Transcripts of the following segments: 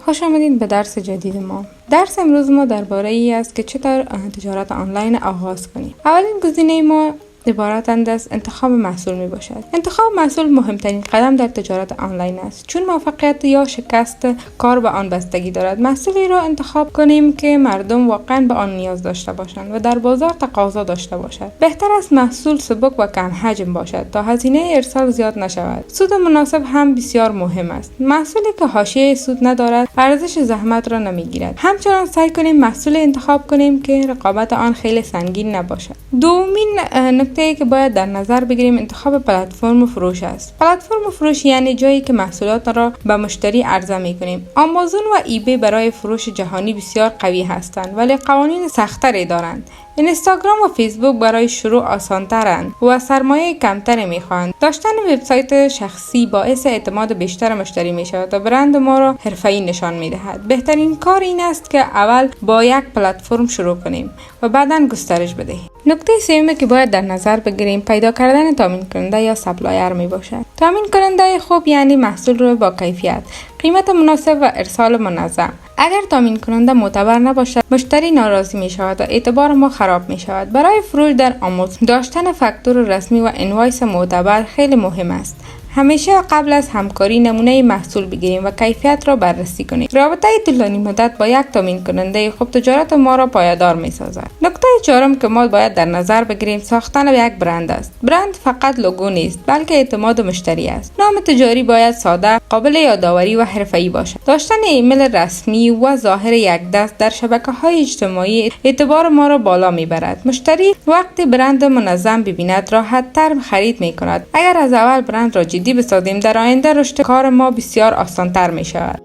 خوش آمدید به درس جدید ما. درس امروز ما درباره ای است که چطور تجارت آنلاین آغاز کنیم. اولین گزینه ما عبارتند از انتخاب محصول می باشد. انتخاب محصول مهمترین قدم در تجارت آنلاین است، چون موفقیت یا شکست کار به آن بستگی دارد. محصولی را انتخاب کنیم که مردم واقعا به آن نیاز داشته باشند و در بازار تقاضا داشته باشد. بهتر است محصول سبک و کم حجم باشد تا هزینه ارسال زیاد نشود. سود مناسب هم بسیار مهم است. محصولی که حاشیه سود ندارد ارزش زحمت را نمیگیرد. همچنان سعی کنیم محصول انتخاب کنیم که رقابت آن خیلی سنگین نباشد. دومین نکته که باید در نظر بگیریم انتخاب پلتفرم فروش است. پلتفرم فروش یعنی جایی که محصولات را به مشتری عرضه می‌کنیم. آمازون و ایبی برای فروش جهانی بسیار قوی هستند ولی قوانین سخت‌تری دارند. اینستاگرام و فیسبوک برای شروع آسان‌ترند و سرمایه کمتری می‌خواهند. داشتن وبسایت شخصی باعث اعتماد بیشتر مشتری می‌شود و برند ما را حرفه‌ای نشان می‌دهد. بهترین کار این است که اول با یک پلتفرم شروع کنیم و بعداً گسترش بدهیم. نکته سومی که باید در نظر بگیریم پیدا کردن تامین کننده یا سپلایر می باشد. تامین کننده خوب یعنی محصول رو با کیفیت، قیمت مناسب و ارسال منظم. اگر تامین کننده معتبر نباشد، مشتری ناراضی می شود و اعتبار ما خراب می شود. برای فروش در آمازون داشتن فاکتور رسمی و انوایس معتبر خیلی مهم است. همیشه قبل از همکاری نمونه محصول بگیریم و کیفیت را بررسی کنیم. رابطه طولانی مدت با یک تامین کننده خوب تجارت ما را پایدار می سازد. نکته چهارم که ما باید در نظر بگیریم ساختن یک برند است. برند فقط لوگو نیست، بلکه اعتماد مشتری است. نام تجاری باید ساده، قابل یادآوری و حرفه‌ای باشد. داشتن ایمیل رسمی و ظاهر یک دست در شبکه‌های اجتماعی اعتبار ما را بالا میبرد. مشتری وقتی برند منظم ببیند راحت‌تر خرید می‌کند. اگر از اول برند را جدی بسازیم در آینده رشد کار ما بسیار آسان‌تر می شود.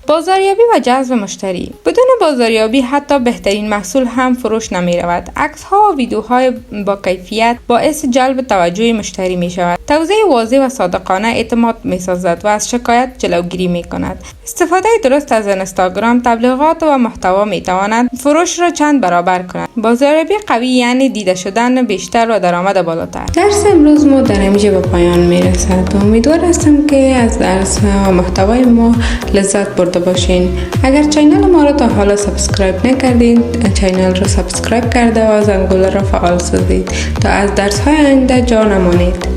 بازاریابی و جذب مشتری. بدون بازاریابی حتی بهترین محصول هم فروش نمی رود. عکس ها و ویدیوهای با کیفیت باعث جلب توجه مشتری می شود. توضیح واضح و صادقانه اعتماد می سازد و از شکایت جلوگیری می کند. استفاده درست از اینستاگرام، تبلیغات و محتوا می تواند فروش را چند برابر کند. بازاریابی قوی یعنی دیده شدن بیشتر و درآمد بالاتر. درس امروز ما در اینجا به پایان می رسد. امیدوار هستم که از درس و محتوای ما لذت برده باشین. اگر چینل ما را تا حالا سابسکرایب نکردین، چینل را سابسکرایب کرده و زنگوله را فعال سازید تا از درس های آینده جا نمانید.